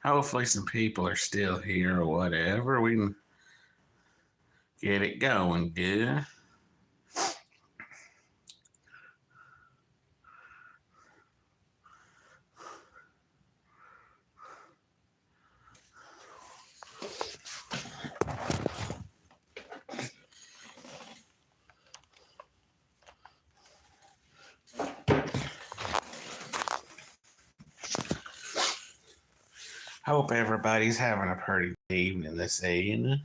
Hopefully, some people are still here or whatever. We can get it going good. Hope everybody's having a pretty good evening this evening.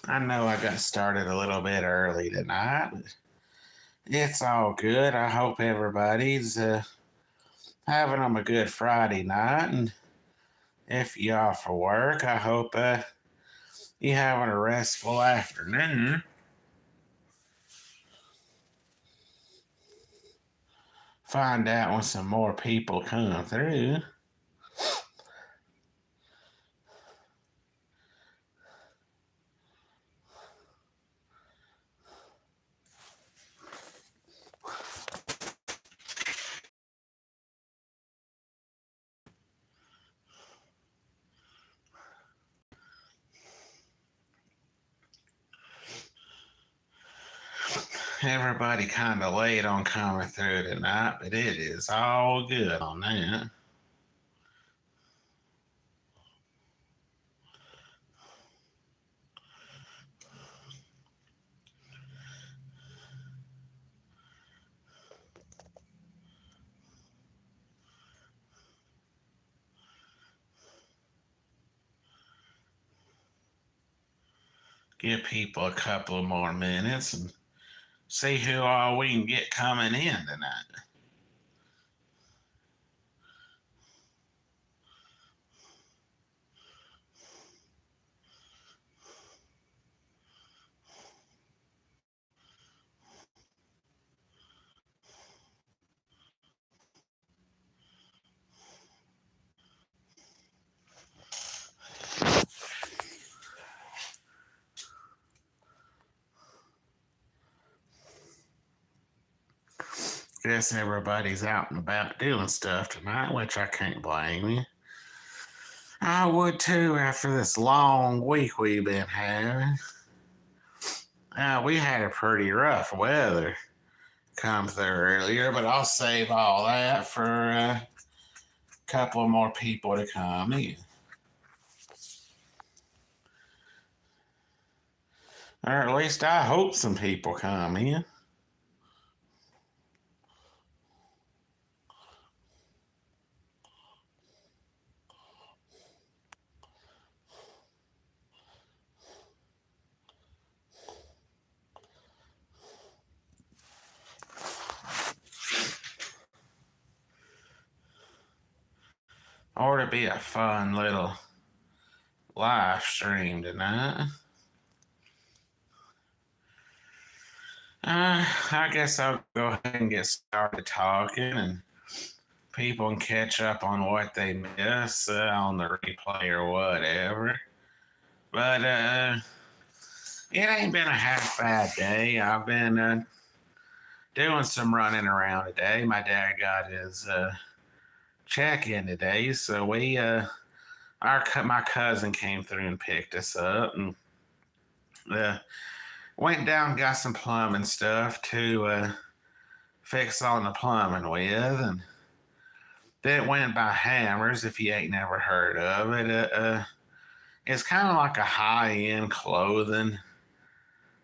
I know I got started a little bit early tonight, but it's all good. I hope everybody's having them a good Friday night. And if you're off for work, I hope you're having a restful afternoon. Find out when some more people come through. Everybody kind of late on coming through tonight, but it is all good on that. Give people a couple of more minutes and see who all we can get coming in tonight. Guess everybody's out and about doing stuff tonight, which I can't blame you. I would too after this long week we've been having. We had a pretty rough weather come through earlier, but I'll save all that for a couple more people to come in. Or at least I hope some people come in. Or to be a fun little live stream tonight. I guess I'll go ahead and get started talking, and people can catch up on what they miss on the replay or whatever. But it ain't been a half bad day. I've been doing some running around today. My dad got his check in today, so my cousin came through and picked us up, and went down and got some plumbing stuff to fix on the plumbing with, and then went by Hammers. If you ain't never heard of it, it's kind of like a high-end clothing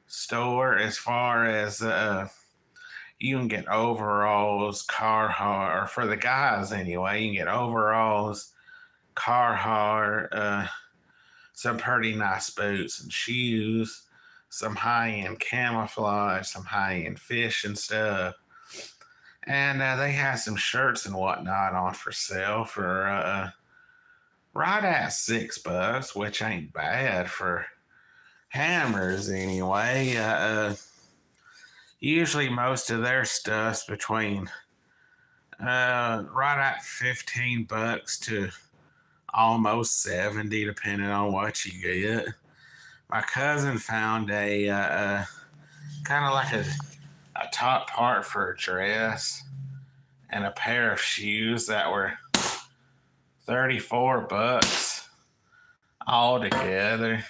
store as far as you can get overalls, Carhartt, or for the guys anyway, you can get overalls, Carhartt, some pretty nice boots and shoes, some high-end camouflage, some high-end fishing stuff. And they had some shirts and whatnot on for sale for right at $6, which ain't bad for hammers anyway. Usually most of their stuff's between right at $15 to almost 70, depending on what you get. My cousin found a kind of like a top part for a dress and a pair of shoes that were $34 all together.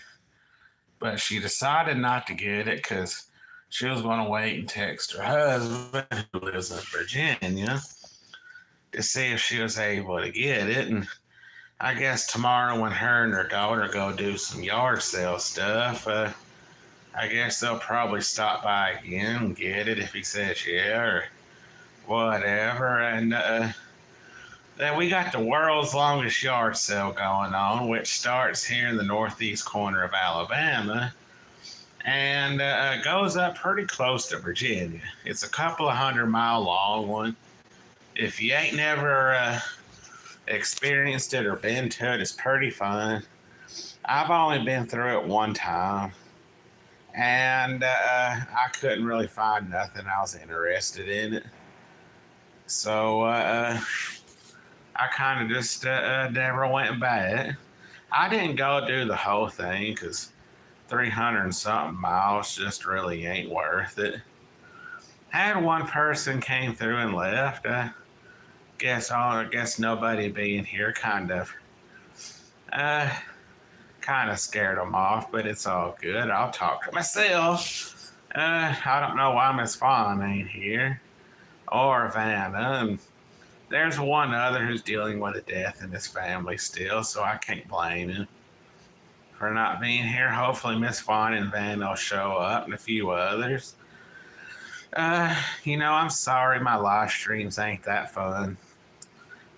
But she decided not to get it because she was going to wait and text her husband, who lives in Virginia, to see if she was able to get it. And I guess tomorrow, when her and her daughter go do some yard sale stuff, I guess they'll probably stop by again and get it if he says yeah or whatever. And then we got the world's longest yard sale going on, which starts here in the northeast corner of Alabama and goes up pretty close to Virginia. It's a couple of 100-mile long one. If you ain't never experienced it or been to it, it's pretty fun. I've only been through it one time, and I couldn't really find nothing I was interested in it. So I kind of just never went back. I didn't go do the whole thing because 300 and something miles just really ain't worth it. Had one person came through and left. I guess nobody being here kind of scared them off, but it's all good. I'll talk to myself. I don't know why Miss Fawn ain't here or Vanna. And there's one other who's dealing with a death in his family still, so I can't blame him for not being here. Hopefully Miss Fawn and Vanna will show up and a few others. I'm sorry my live streams ain't that fun.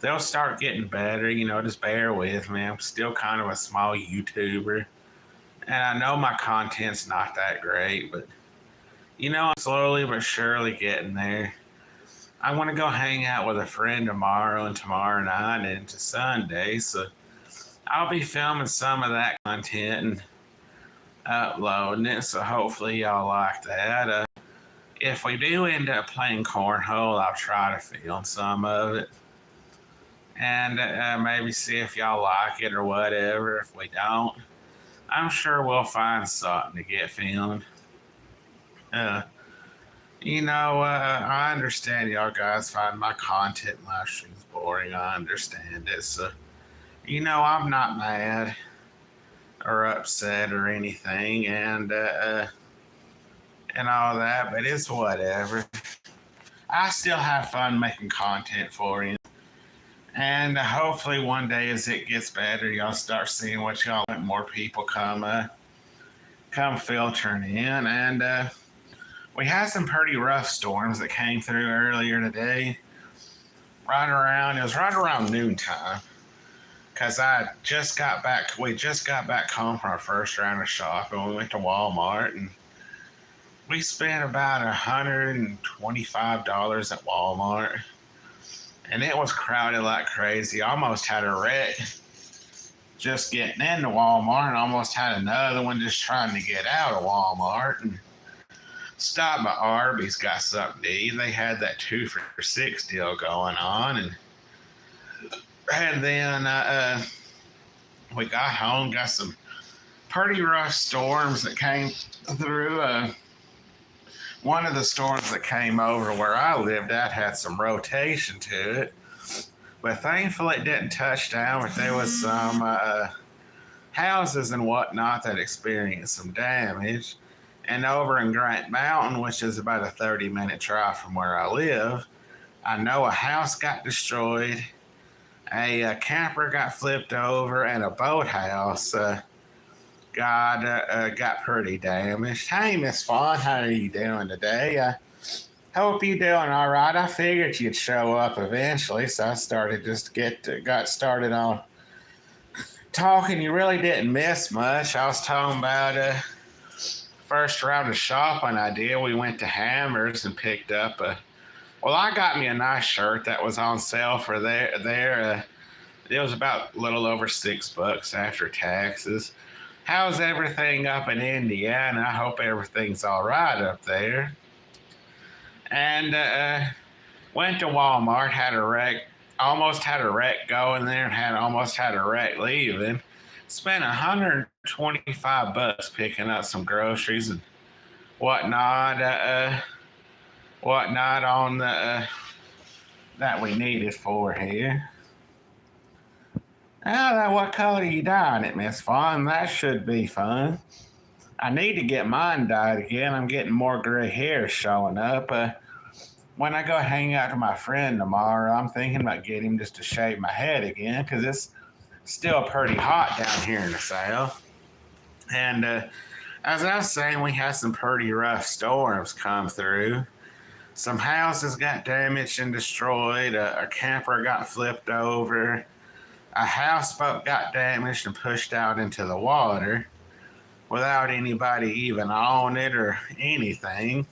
They'll start getting better, just bear with me. I'm still kind of a small YouTuber. And I know my content's not that great, but, I'm slowly but surely getting there. I want to go hang out with a friend tomorrow and tomorrow night and into Sunday, so I'll be filming some of that content and uploading it, so hopefully y'all like that. If we do end up playing cornhole, I'll try to film some of it and maybe see if y'all like it or whatever. If we don't, I'm sure we'll find something to get filmed. I understand y'all guys find my content and live streams boring. I understand it. So, I'm not mad or upset or anything and all that, but it's whatever. I still have fun making content for you. And hopefully one day as it gets better, y'all start seeing what y'all want, more people come filtering in. And we had some pretty rough storms that came through earlier today. It was right around noontime. Because we just got back home from our first round of shopping. We went to Walmart and we spent about $125 at Walmart. And it was crowded like crazy. I almost had a wreck just getting into Walmart and almost had another one just trying to get out of Walmart. And stopped by Arby's, got something to eat. They had that 2 for $6 deal going on. And then we got home, got some pretty rough storms that came through. One of the storms that came over where I lived at had some rotation to it. But thankfully it didn't touch down, but there was some houses and whatnot that experienced some damage. And over in Grant Mountain, which is about a 30-minute drive from where I live, I know a house got destroyed, a camper got flipped over, and a boathouse got pretty damaged. Hey, Miss Fawn, how are you doing today? Hope you're doing all right. I figured you'd show up eventually, so I got started on talking, you really didn't miss much. I was talking about first round of shopping I did. We went to Hammers and picked up a. Well, I got me a nice shirt that was on sale for there. It was about a little over $6 after taxes. How's everything up in Indiana? I hope everything's all right up there. And went to Walmart, had a wreck, almost had a wreck going there, and almost had a wreck leaving. Spent $125 picking up some groceries and whatnot, whatnot on the that we needed for here. Now, what color are you dyeing it, Miss Fawn? That should be fun. I need to get mine dyed again. I'm getting more gray hair showing up. When I go hang out with my friend tomorrow, I'm thinking about getting him just to shave my head again because it's still pretty hot down here in the south. And as I was saying, we had some pretty rough storms come through. Some houses got damaged and destroyed. A camper got flipped over. A houseboat got damaged and pushed out into the water without anybody even on it or anything.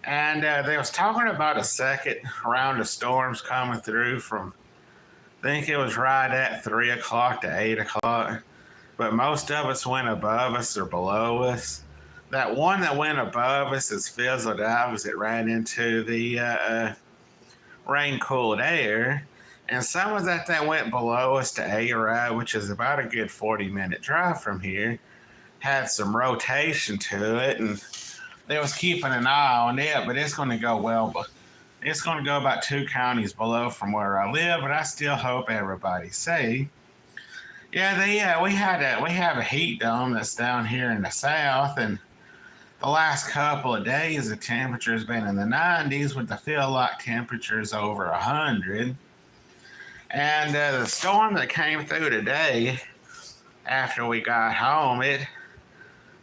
And they was talking about a second round of storms coming through from, I think it was right at 3 o'clock to 8 o'clock. But most of us went above us or below us. That one that went above us is fizzled out as it ran into the rain-cooled air. And some of that went below us to Arad, which is about a good 40-minute drive from here, had some rotation to it, and they was keeping an eye on it, but it's going to go well, but it's going to go about 2 counties below from where I live, but I still hope everybody's safe. Yeah, we have a heat dome that's down here in the south, and the last couple of days the temperature's been in the 90s with the feel-like temperatures over 100. And the storm that came through today, after we got home, it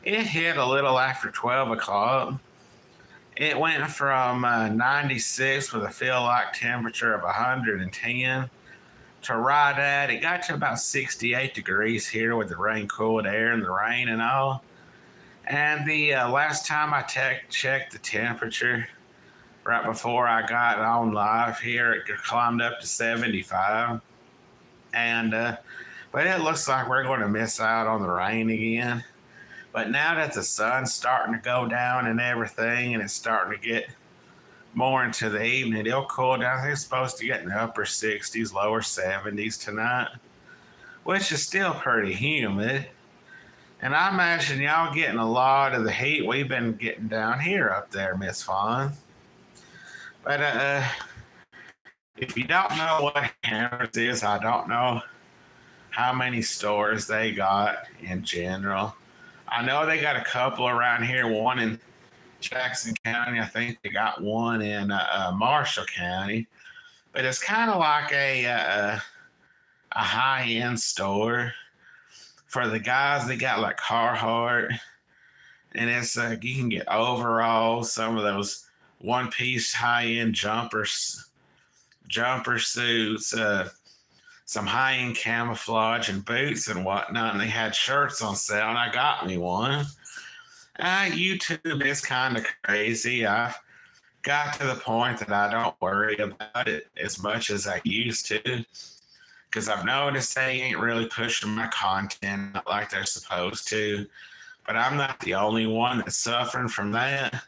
hit a little after 12 o'clock. It went from 96 with a feel-like temperature of 110 to right at, it got to about 68 degrees here with the rain-cooled air and the rain and all. And the last time I checked the temperature, right before I got on live here, it climbed up to 75. And but it looks like we're going to miss out on the rain again. But now that the sun's starting to go down and everything, and it's starting to get more into the evening, it'll cool down. I think it's supposed to get in the upper 60s, lower 70s tonight, which is still pretty humid. And I imagine y'all getting a lot of the heat we've been getting down here up there, Miss Fawn. But if you don't know what Hammers is, I don't know how many stores they got in general. I know they got a couple around here, one in Jackson County. I think they got one in Marshall County. But it's kind of like a high-end store. For the guys, they got like Carhartt. And it's you can get overalls, some of those one-piece high-end jumper suits, some high-end camouflage and boots and whatnot. And they had shirts on sale, and I got me one. YouTube is kind of crazy. I've got to the point that I don't worry about it as much as I used to, because I've noticed they ain't really pushing my content like they're supposed to. But I'm not the only one that's suffering from that.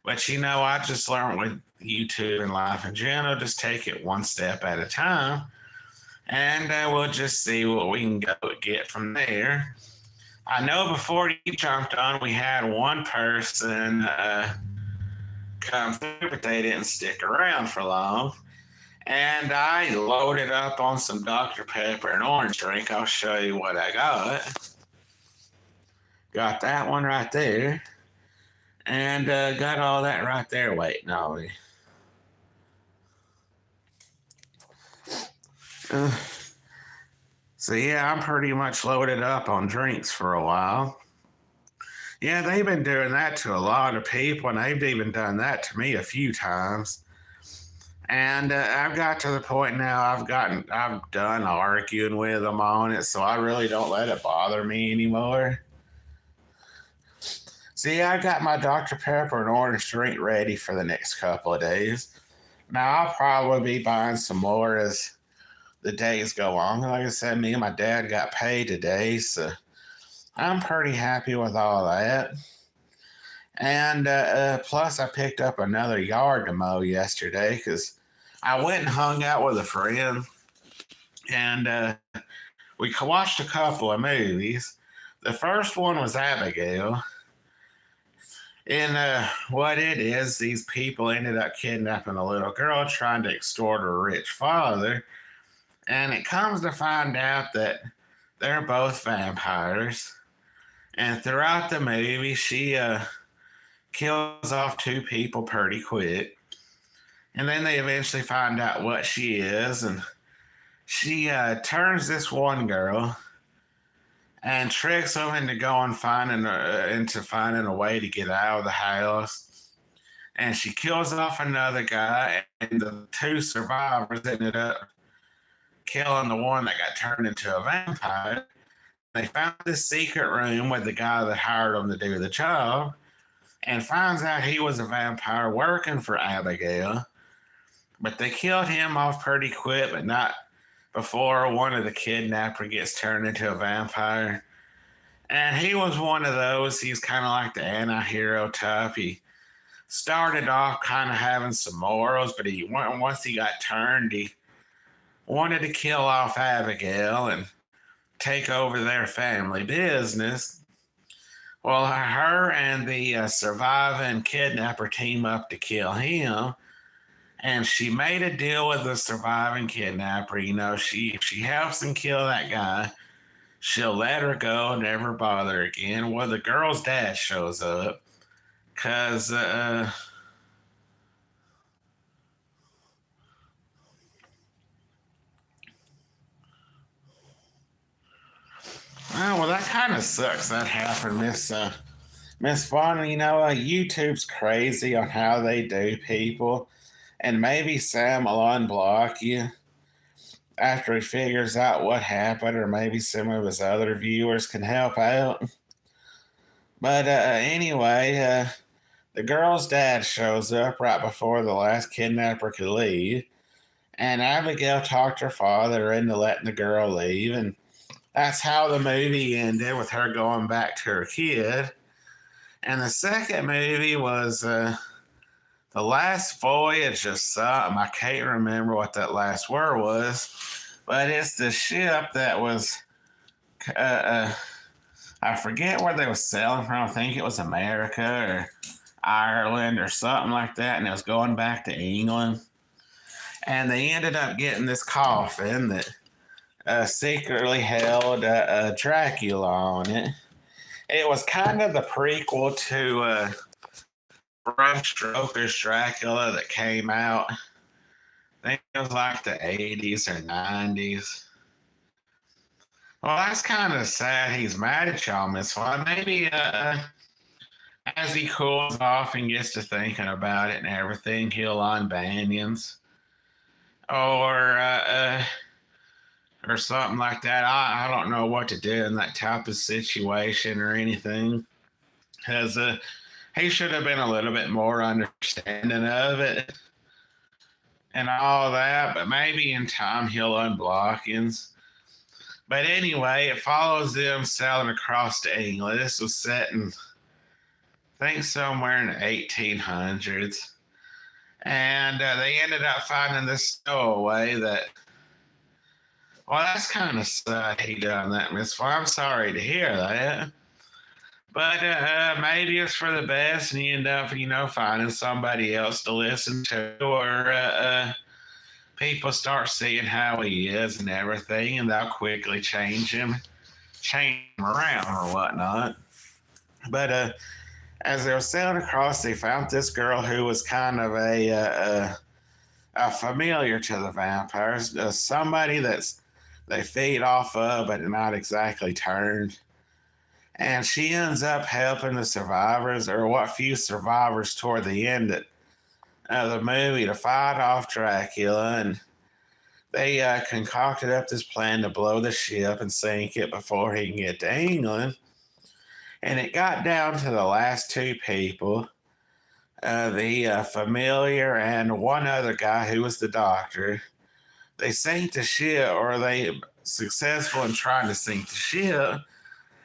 But I just learned with YouTube and life in general, just take it one step at a time. And we'll just see what we can get from there. I know before you jumped on, we had one person come through, but they didn't stick around for long. And I loaded up on some Dr. Pepper and orange drink. I'll show you what I got. Got that one right there. And got all that right there waiting on me. So yeah, I'm pretty much loaded up on drinks for a while. Yeah, they've been doing that to a lot of people, and they've even done that to me a few times. And I've got to the point now I've done arguing with them on it, so I really don't let it bother me anymore. See, I got my Dr. Pepper and orange drink ready for the next couple of days. Now I'll probably be buying some more as the days go on. Like I said, me and my dad got paid today, so I'm pretty happy with all that. And plus, I picked up another yard to mow yesterday because I went and hung out with a friend, and we watched a couple of movies. The first one was Abigail. And what it is, these people ended up kidnapping a little girl trying to extort her rich father. And it comes to find out that they're both vampires. And throughout the movie, she kills off two people pretty quick. And then they eventually find out what she is. And she turns this one girl and tricks them into finding a way to get out of the house. And she kills off another guy, and the two survivors ended up killing the one that got turned into a vampire. They found this secret room with the guy that hired them to do the job, and finds out he was a vampire working for Abigail. But they killed him off pretty quick, but not before one of the kidnapper gets turned into a vampire. And he was one of those, he's kind of like the anti-hero type. He started off kind of having some morals, but once he got turned, he wanted to kill off Abigail and take over their family business. Well, her and the surviving kidnapper team up to kill him, and she made a deal with the surviving kidnapper. You know, if she helps him kill that guy, she'll let her go, never bother again. Well, the girl's dad shows up because well, that kind of sucks that happened, Miss Vaughn. You know, YouTube's crazy on how they do people, and maybe Sam will unblock you after he figures out what happened, or maybe some of his other viewers can help out. But anyway, the girl's dad shows up right before the last kidnapper could leave, and Abigail talked her father into letting the girl leave, and that's how the movie ended, with her going back to her kid. And the second movie was The Last Voyage of something. I can't remember what that last word was, but it's the ship that was, I forget where they was sailing from. I think it was America or Ireland or something like that, and it was going back to England. And they ended up getting this coffin that secretly held Dracula on it. It was kind of the prequel to Bram Stoker's Dracula that came out. I think it was like the 80s or 90s. Well, that's kind of sad. He's mad at y'all, Miss Fly. Maybe as he cools off and gets to thinking about it and everything, he'll unbanions or something like that. I don't know what to do in that type of situation or anything, because he should have been a little bit more understanding of it and all that. But maybe in time he'll unblock us. But anyway, it follows them sailing across to England. This was set in, I think, somewhere in the 1800s. And they ended up finding this stowaway that, well, that's kind of sad he done that, Miss Fly. I'm sorry to hear that. But maybe it's for the best, and you end up, finding somebody else to listen to, or people start seeing how he is and everything, and they'll quickly change him around or whatnot. But as they were sailing across, they found this girl who was kind of a familiar to the vampires, somebody they feed off of, but not exactly turned. And she ends up helping the survivors, or what few survivors toward the end that the movie to fight off Dracula, and they concocted up this plan to blow the ship and sink it before he can get to England. And it got down to the last two people, the familiar and one other guy who was the doctor. They sank the ship, or they successful in trying to sink the ship,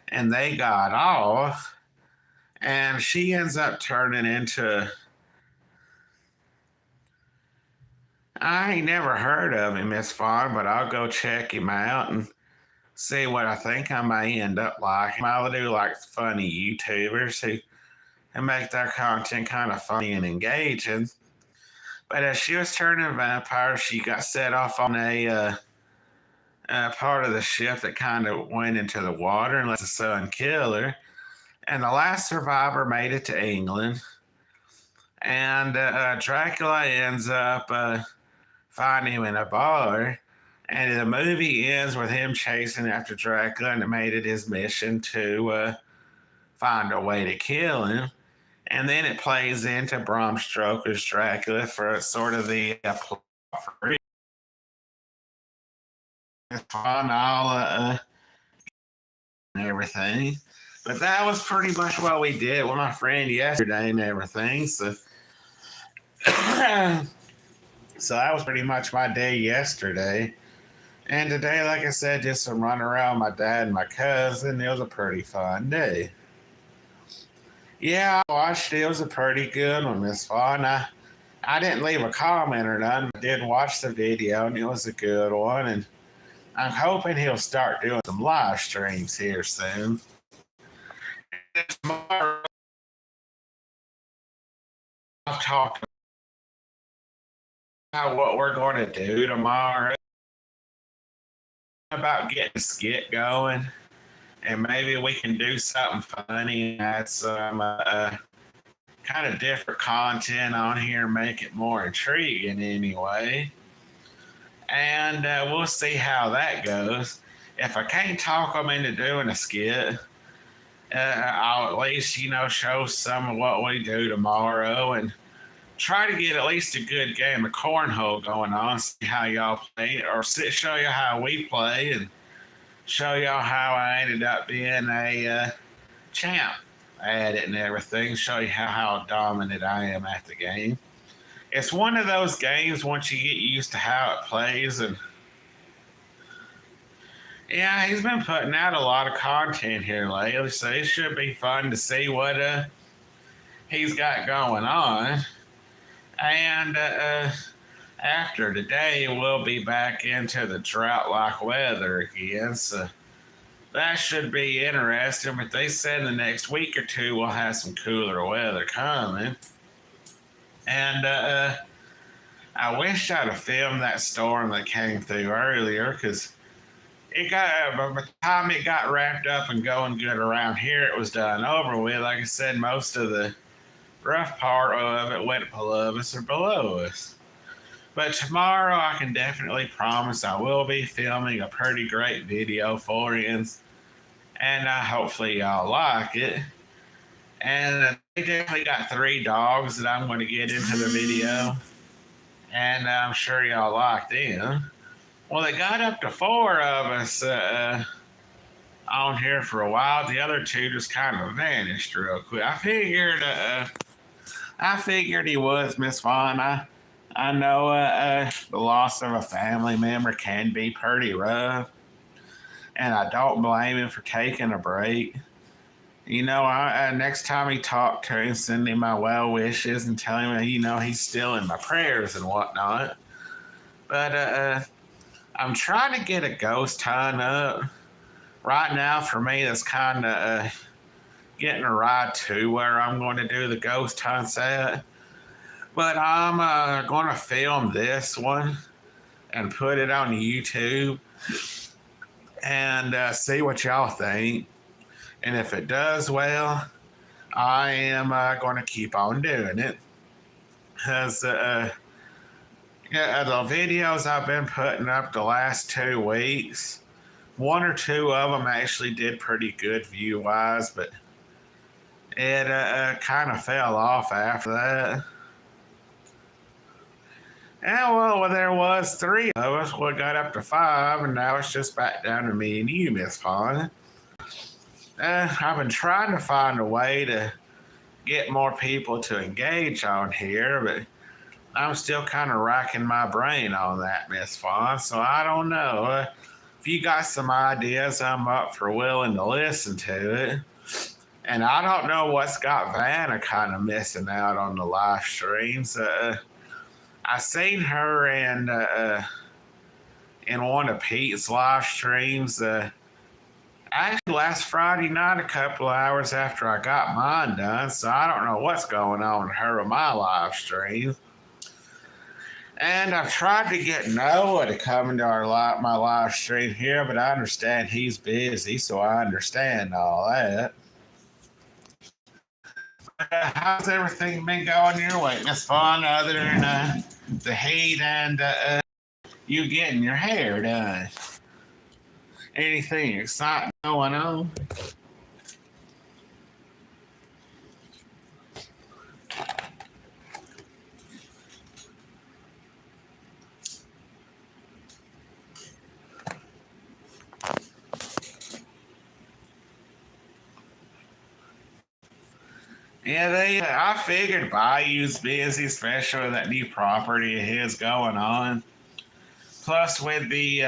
and they got off. And she ends up turning into, I ain't never heard of him, Miss Fawn, but I'll go check him out and see what I think I may end up liking. I'll do like funny YouTubers who make their content kind of funny and engaging. But as she was turning a vampire, she got set off on a part of the ship that kind of went into the water and let the sun kill her. And the last survivor made it to England. And Dracula ends up finding him in a bar. And the movie ends with him chasing after Dracula, and it made it his mission to find a way to kill him. And then it plays into Bram Stoker's Dracula for sort of the plot for all and everything. But that was pretty much what we did with my friend yesterday and everything. So, so that was pretty much my day yesterday. And today, like I said, just some running around with my dad and my cousin. It was a pretty fun day. Yeah, I watched it. It was a pretty good one, Miss Fawn. I didn't leave a comment or nothing. I did watch the video, and it was a good one. And I'm hoping he'll start doing some live streams here soon. Tomorrow, I've talked about what we're going to do tomorrow, about getting a skit going, and maybe we can do something funny and add some kind of different content on here, make it more intriguing anyway. And we'll see how that goes. If I can't talk them into doing a skit, I'll at least, show some of what we do tomorrow and try to get at least a good game of cornhole going on, see how y'all play, or show you how we play and show y'all how I ended up being a champ at it and everything, show you how dominant I am at the game. It's one of those games once you get used to how it plays, and yeah, he's been putting out a lot of content here lately, so it should be fun to see what he's got going on. And after today, we'll be back into the drought-like weather again, so that should be interesting. But they said in the next week or two we'll have some cooler weather coming. And I wish I'd have filmed that storm that came through earlier, because by the time it got wrapped up and going good around here, it was done over with. Like I said, most of the rough part of it went above us or below us. But tomorrow, I can definitely promise I will be filming a pretty great video for you, and hopefully y'all like it. And they definitely got 3 dogs that I'm going to get into the video, and I'm sure y'all like them. Well, they got up to 4 of us on here for a while. The other 2 just kind of vanished real quick. I figured he was, Miss Fawn. I know the loss of a family member can be pretty rough, and I don't blame him for taking a break. Next time he talked to him, send him my well wishes and tell him, he's still in my prayers and whatnot. But I'm trying to get a ghost hunt up. Right now, for me, that's kind of getting a ride to where I'm going to do the ghost hunts at. But I'm going to film this one and put it on YouTube and see what y'all think. And if it does well, I am going to keep on doing it. Because the videos I've been putting up the last 2 weeks, 1 or 2 of them actually did pretty good view-wise, but it kind of fell off after that. Yeah, well, there was three of us. We got up to five, and now it's just back down to me and you, Miss Fawn. I've been trying to find a way to get more people to engage on here, but I'm still kind of racking my brain on that, Miss Fawn. So I don't know. If you got some ideas, I'm up for willing to listen to it. And I don't know what's got Vanna kind of missing out on the live streams. I seen her in one of Pete's live streams. Actually, last Friday night, a couple of hours after I got mine done. So I don't know what's going on with her with my live stream. And I've tried to get Noah to come into my live stream here, but I understand he's busy, so I understand all that. How's everything been going your way, Miss Fawn, other than the heat and you getting your hair done? Anything exciting going on? Yeah, I figured Bayou's busy, especially with that new property of his going on. Plus, with the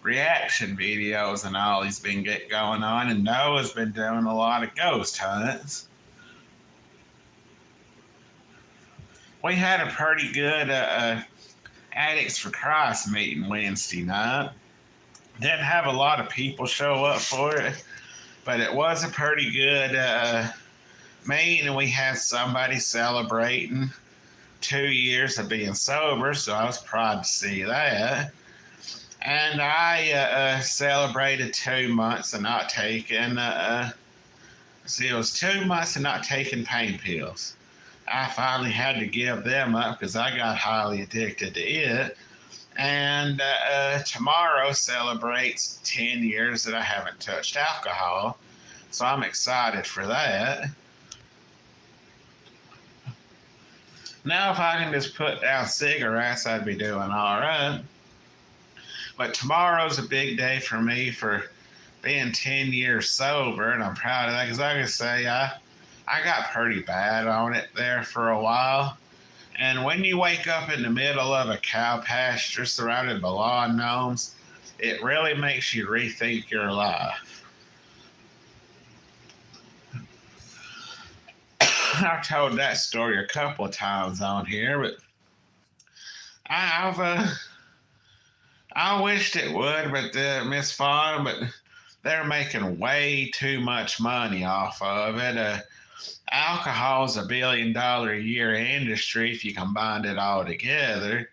reaction videos and all he's been going on, and Noah's been doing a lot of ghost hunts. We had a pretty good Addicts for Christ meeting Wednesday night. Didn't have a lot of people show up for it, but it was a pretty good meeting, and we had somebody celebrating 2 years of being sober, so I was proud to see that. And I celebrated 2 months of not taking, it was 2 months of not taking pain pills. I finally had to give them up because I got highly addicted to it. And tomorrow celebrates 10 years that I haven't touched alcohol. So I'm excited for that. Now, if I can just put down cigarettes, I'd be doing all right. But tomorrow's a big day for me for being 10 years sober, and I'm proud of that because I can say I got pretty bad on it there for a while. And when you wake up in the middle of a cow pasture surrounded by lawn gnomes, it really makes you rethink your life. I've told that story a couple of times on here, but I wished it would, but Miss Fawn, but they're making way too much money off of it. Alcohol's $1 billion a year industry if you combine it all together.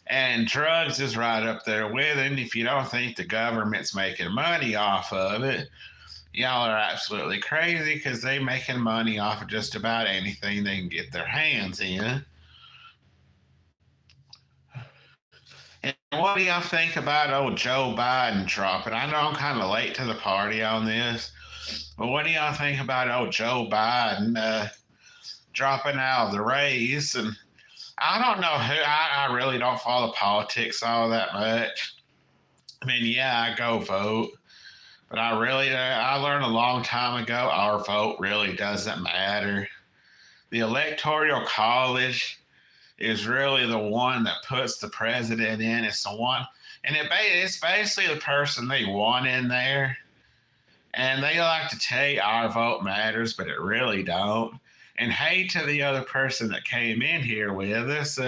And drugs is right up there with it. And if you don't think the government's making money off of it, y'all are absolutely crazy because they're making money off of just about anything they can get their hands in. And what do y'all think about old Joe Biden dropping? I know I'm kind of late to the party on this, but what do y'all think about old Joe Biden dropping out of the race? And I don't know who, I really don't follow politics all that much. I mean, yeah, I go vote, but I learned a long time ago our vote really doesn't matter. The Electoral College is really the one that puts the president in. It's the one, and it's basically the person they want in there. And they like to tell you our vote matters, but it really don't. And hey to the other person that came in here with us.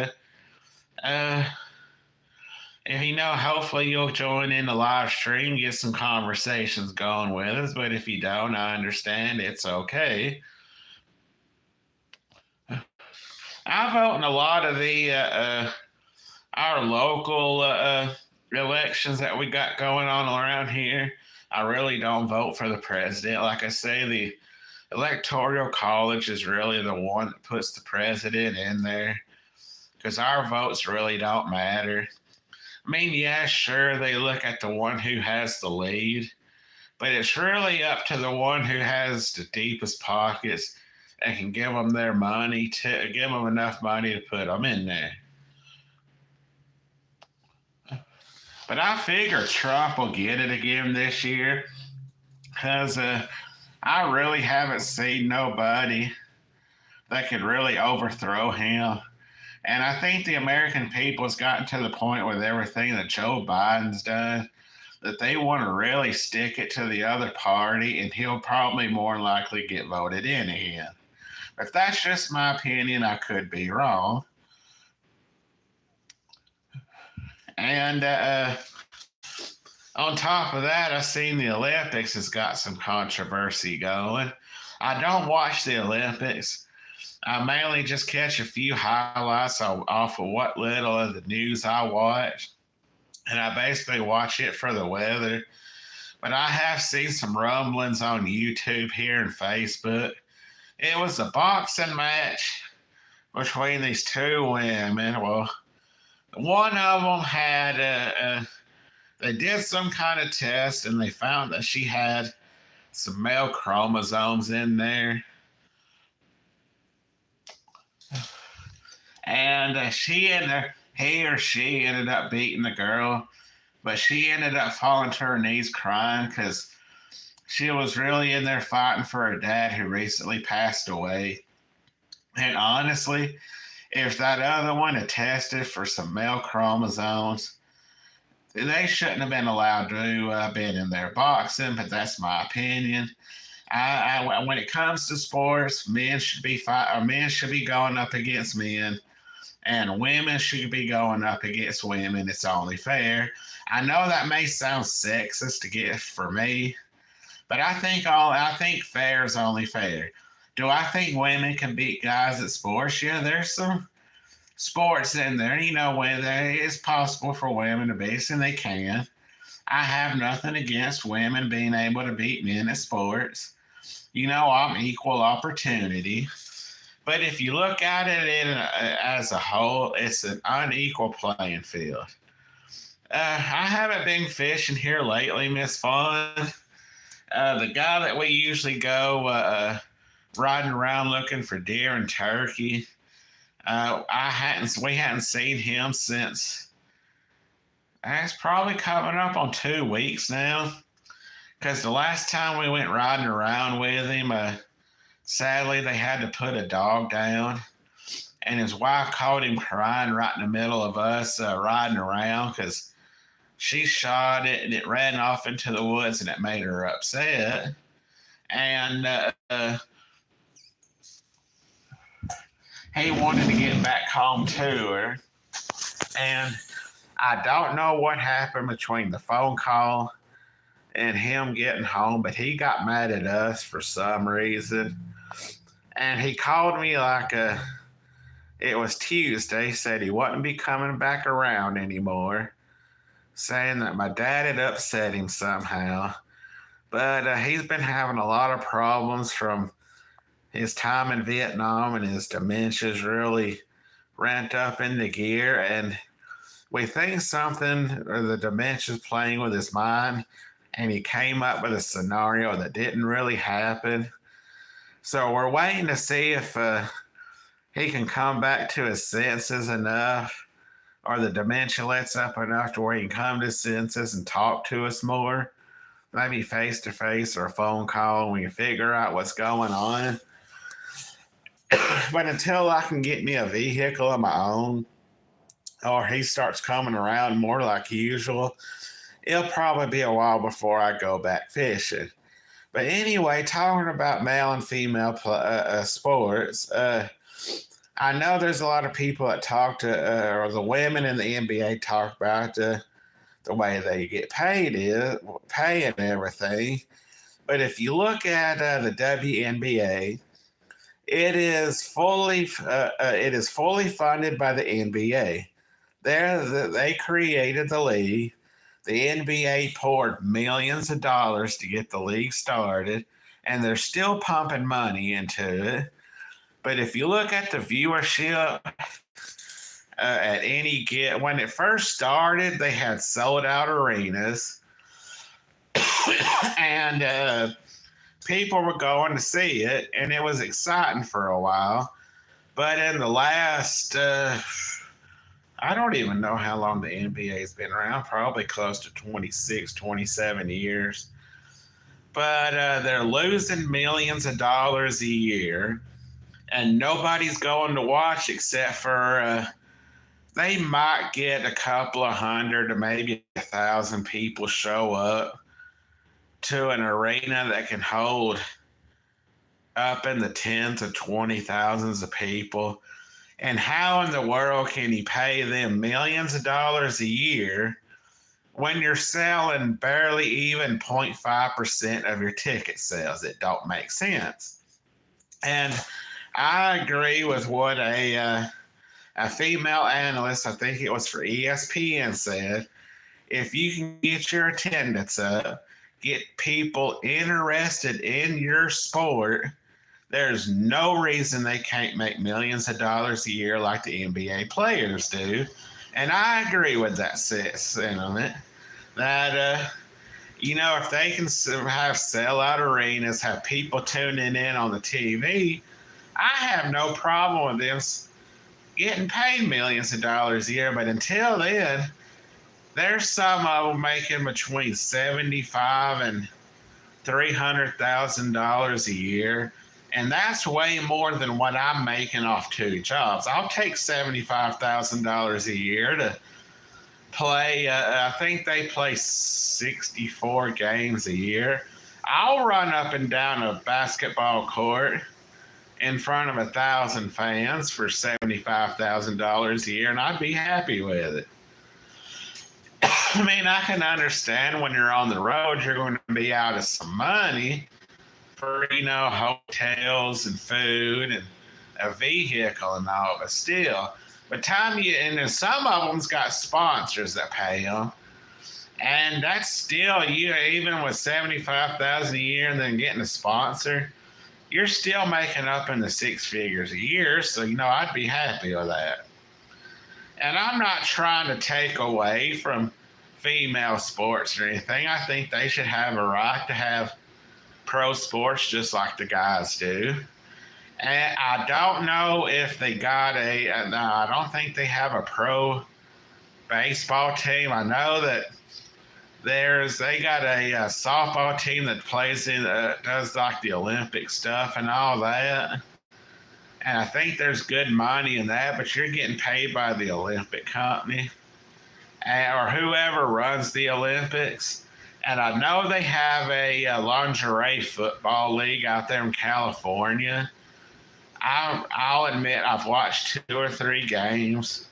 If you know, hopefully you'll join in the live stream, get some conversations going with us. But if you don't, I understand. It's okay. I vote in a lot of the our local elections that we got going on around here. I really don't vote for the president. Like I say, the Electoral College is really the one that puts the president in there because our votes really don't matter. I mean, yeah, sure, they look at the one who has the lead, but it's really up to the one who has the deepest pockets and can give them their money to give them enough money to put them in there. But I figure Trump will get it again this year because I really haven't seen nobody that could really overthrow him. And I think the American people has gotten to the point with everything that Joe Biden's done that they want to really stick it to the other party, and he'll probably more likely get voted in again. If that's just my opinion, I could be wrong. And on top of that, I've seen the Olympics has got some controversy going. I don't watch the Olympics. I mainly just catch a few highlights off of what little of the news I watch. And I basically watch it for the weather. But I have seen some rumblings on YouTube here and Facebook. It was a boxing match between these two women. Well, one of them had, they did some kind of test and they found that she had some male chromosomes in there. And he or she ended up beating the girl, but she ended up falling to her knees crying because she was really in there fighting for her dad who recently passed away. And honestly, if that other one had tested for some male chromosomes, they shouldn't have been allowed to been in there boxing, but that's my opinion. When it comes to sports, men should be going up against men, and women should be going up against women. It's only fair. I know that may sound sexist to get for me, but I think fair is only fair. Do I think women can beat guys at sports? Yeah, there's some sports in there. When it's possible for women to beat, and they can. I have nothing against women being able to beat men at sports. I'm equal opportunity. But if you look at it as a whole, it's an unequal playing field. I haven't been fishing here lately, Miss Fawn. The guy that we usually go riding around looking for deer and turkey, we hadn't seen him since. It's probably coming up on 2 weeks now. Because the last time we went riding around with him, sadly they had to put a dog down, and his wife caught him crying right in the middle of us riding around because she shot it and it ran off into the woods and it made her upset. And he wanted to get back home to her. And I don't know what happened between the phone call and him getting home, but he got mad at us for some reason. And he called me it was Tuesday, said he wouldn't be coming back around anymore, saying that my dad had upset him somehow. But he's been having a lot of problems from his time in Vietnam, and his dementia's really ramped up into gear. And we think the dementia's playing with his mind, and he came up with a scenario that didn't really happen. So we're waiting to see if he can come back to his senses enough, or the dementia lets up enough to where he can come to his senses and talk to us more, maybe face to face or a phone call, and we can figure out what's going on. But until I can get me a vehicle of my own, or he starts coming around more like usual, it'll probably be a while before I go back fishing. But anyway, talking about male and female sports, I know there's a lot of people that talk to, or the women in the NBA talk about the way they get paid pay and everything. But if you look at the WNBA, it is fully funded by the NBA. They created the league. The NBA poured millions of dollars to get the league started, and they're still pumping money into it. But if you look at the viewership when it first started, they had sold out arenas, and people were going to see it, and it was exciting for a while. But in the last, I don't even know how long the NBA's been around, probably close to 26, 27 years. But they're losing millions of dollars a year, and nobody's going to watch except for they might get a couple of hundred or maybe 1,000 people show up to an arena that can hold up in the tens of 20,000s of people. And how in the world can you pay them millions of dollars a year when you're selling barely even 0.5% of your ticket sales? It don't make sense. And I agree with what a female analyst, I think it was for ESPN, said. If you can get your attendance up, get people interested in your sport, there's no reason they can't make millions of dollars a year like the NBA players do. And I agree with that sentiment that, if they can have sellout arenas, have people tuning in on the TV, I have no problem with them getting paid millions of dollars a year. But until then, there's some of them making between $75,000 and $300,000 a year. And that's way more than what I'm making off 2 jobs. I'll take $75,000 a year to play. I think they play 64 games a year. I'll run up and down a basketball court in front of 1,000 fans for $75,000 a year, and I'd be happy with it. I mean, I can understand when you're on the road, you're going to be out of some money for, hotels and food and a vehicle and all, but still, and then some of them's got sponsors that pay them, and that's still, even with $75,000 a year and then getting a sponsor, you're still making up in the 6 figures a year. So, I'd be happy with that. And I'm not trying to take away from female sports or anything. I think they should have a right to have pro sports just like the guys do. And I don't know if they got I don't think they have a pro baseball team. I know that they got a softball team that plays does like the Olympic stuff and all that. And I think there's good money in that, but you're getting paid by the Olympic company or whoever runs the Olympics. And I know they have a lingerie football league out there in California. I'll admit I've watched 2 or 3 games.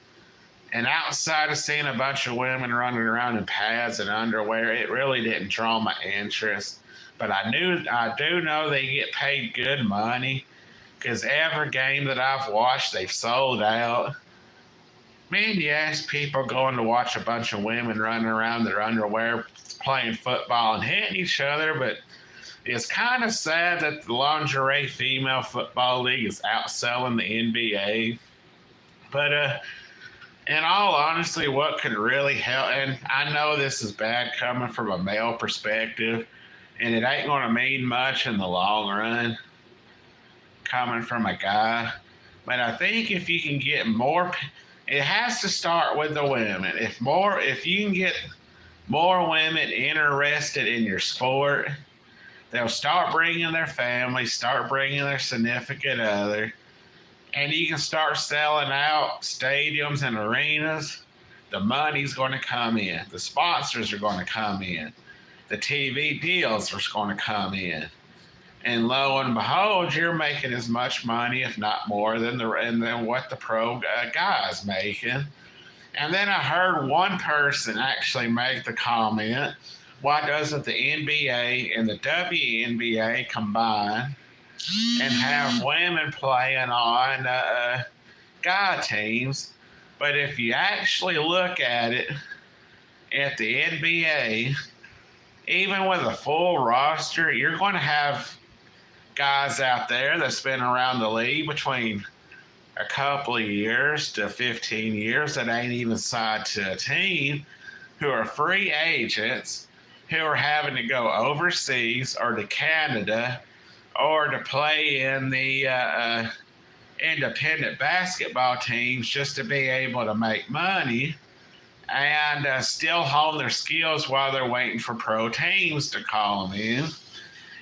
And outside of seeing a bunch of women running around in pads and underwear, it really didn't draw my interest. But I do know they get paid good money because every game that I've watched, they've sold out. Man, yes, people going to watch a bunch of women running around in their underwear playing football and hitting each other, but it's kind of sad that the lingerie female football league is outselling the NBA. But in all honesty, what could really help, and I know this is bad coming from a male perspective, and it ain't going to mean much in the long run coming from a guy, but I think if you can get more, it has to start with the women. If you can get more women interested in your sport, they'll start bringing their family, start bringing their significant other, and you can start selling out stadiums and arenas. The money's going to come in. The sponsors are going to come in. The TV deals are going to come in. And lo and behold, you're making as much money, if not more, than what the pro guy's making. And then I heard one person actually make the comment, why doesn't the NBA and the WNBA combine and have women playing on guy teams? But if you actually look at it, at the NBA, even with a full roster, you're going to have guys out there that's been around the league between a couple of years to 15 years that ain't even signed to a team, who are free agents, who are having to go overseas or to Canada or to play in the independent basketball teams just to be able to make money and still hone their skills while they're waiting for pro teams to call them in.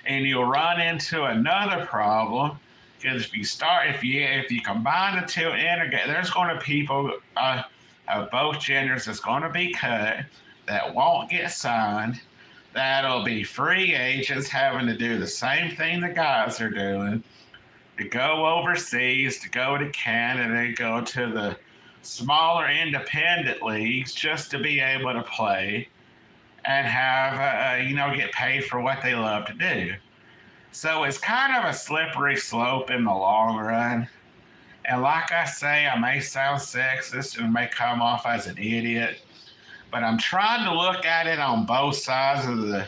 And you'll run into another problem because if you combine the two integrate, there's going to be people of both genders that's going to be cut that won't get signed. That'll be free agents having to do the same thing the guys are doing, to go overseas, to go to Canada, go to the smaller independent leagues just to be able to play and have, get paid for what they love to do. So it's kind of a slippery slope in the long run. And like I say, I may sound sexist and may come off as an idiot, but I'm trying to look at it on both sides of the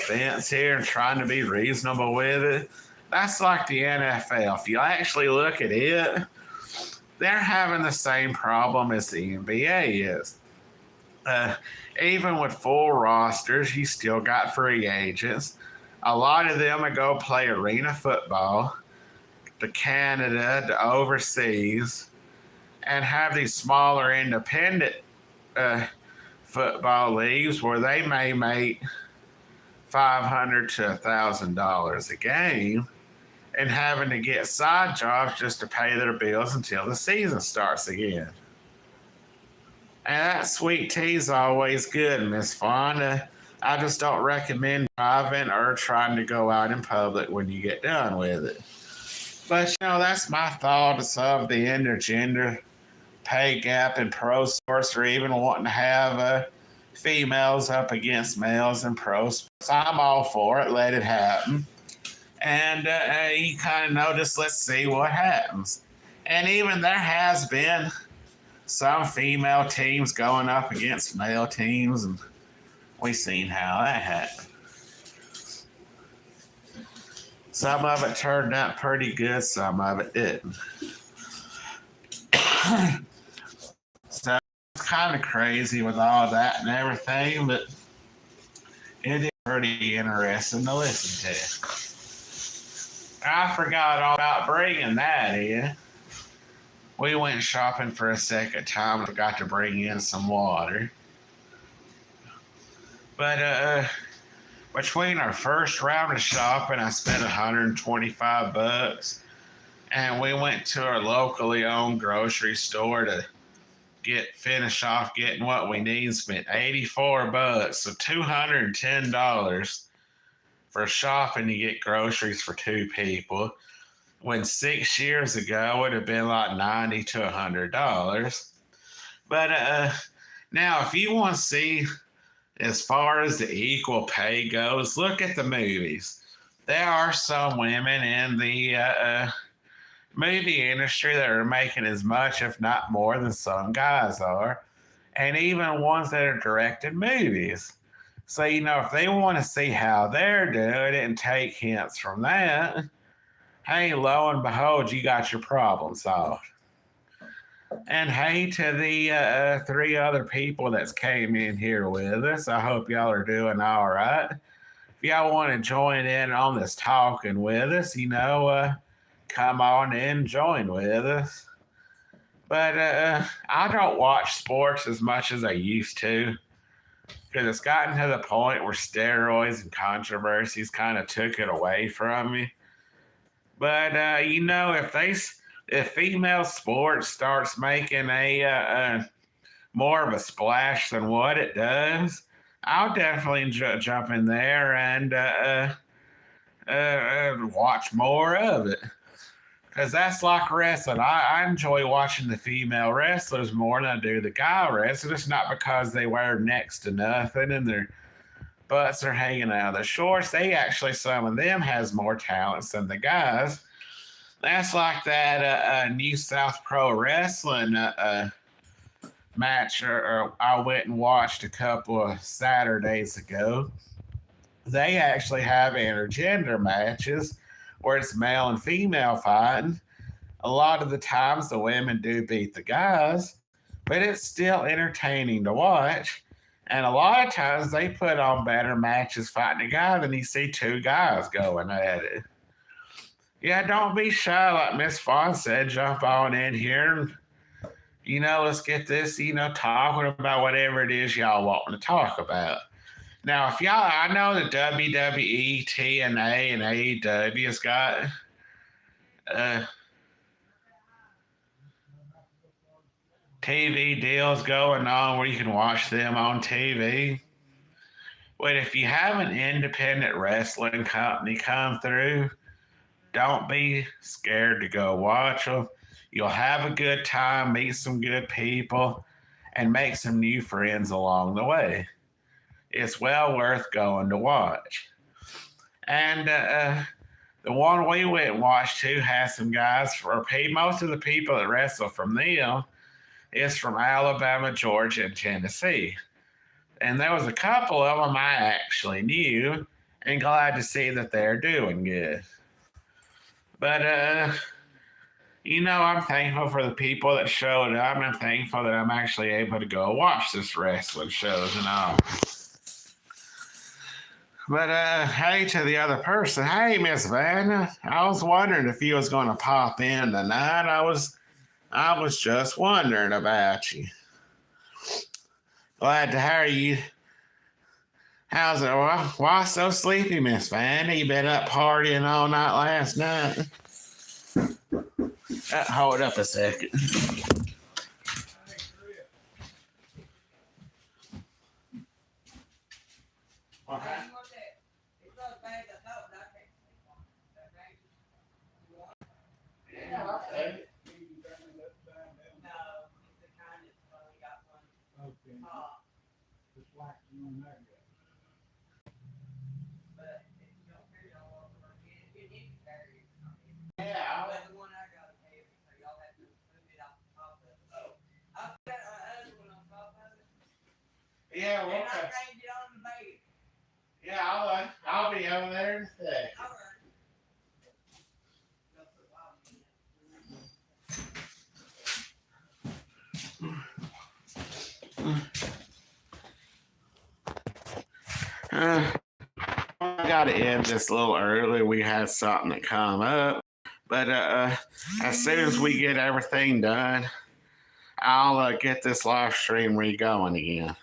fence here and trying to be reasonable with it. That's like the NFL. If you actually look at it, they're having the same problem as the NBA is. Even with full rosters, you still got free agents. A lot of them are go play arena football to Canada, to overseas, and have these smaller independent football leagues where they may make $500 to $1,000 a game and having to get side jobs just to pay their bills until the season starts again. And that sweet tea's always good, Miss Fonda. I just don't recommend driving or trying to go out in public when you get done with it. But, that's my thoughts of the intergender pay gap in pro sports, or even wanting to have females up against males in pro sports. I'm all for it. Let it happen. And you kind of know, just let's see what happens. And even there has been some female teams going up against male teams, and we've seen how that happened. Some of it turned out pretty good, some of it didn't. So it's kind of crazy with all that and everything, but it is pretty interesting to listen to. I forgot all about bringing that in. We went shopping for a second time and forgot to bring in some water. But between our first round of shopping, I spent $125, and we went to our locally owned grocery store to finish off getting what we need. Spent $84, so $210 for shopping to get groceries for two people. When 6 years ago it would have been like $90 to $100. But now, if you want to see as far as the equal pay goes, look at the movies. There are some women in the movie industry that are making as much, if not more, than some guys are, and even ones that are directing movies. So, if they want to see how they're doing it and take hints from that, hey, lo and behold, you got your problem solved. And hey to the 3 other people that's came in here with us. I hope y'all are doing all right. If y'all want to join in on this talking with us, come on in, join with us. But I don't watch sports as much as I used to, because it's gotten to the point where steroids and controversies kind of took it away from me. But, if female sports starts making a more of a splash than what it does, I'll definitely jump in there and watch more of it. Because that's like wrestling. I enjoy watching the female wrestlers more than I do the guy wrestlers. It's not because they wear next to nothing and their butts are hanging out of the shorts. Some of them has more talents than the guys. That's like that New South Pro Wrestling match I went and watched a couple of Saturdays ago. They actually have intergender matches where it's male and female fighting. A lot of the times the women do beat the guys, but it's still entertaining to watch. And a lot of times they put on better matches fighting a guy than you see two guys going at it. Yeah, don't be shy, like Miss Foss said. Jump on in here and let's get this, talking about whatever it is y'all want to talk about. Now, if y'all, I know the WWE, TNA, and AEW has got uh, TV deals going on where you can watch them on TV. But if you have an independent wrestling company come through, don't be scared to go watch them. You'll have a good time, meet some good people, and make some new friends along the way. It's well worth going to watch. And the one we went and watched too has some guys for most of the people that wrestle from them is from Alabama, Georgia, and Tennessee. And there was a couple of them I actually knew, and glad to see that they're doing good. But I'm thankful for the people that showed up. I'm thankful that I'm actually able to go watch this wrestling shows and all. But hey to the other person. Hey, Miss Vanna. I was wondering if you was going to pop in tonight. I was just wondering about you. Glad to hear you. How's it? Why so sleepy, Miss Vanna? You been up partying all night last night? Hold up a second. Yeah, well, okay. Yeah, I'll be over there in a sec. I got to end this a little early. We had something that come up. But as soon as we get everything done, I'll get this live stream re-going again.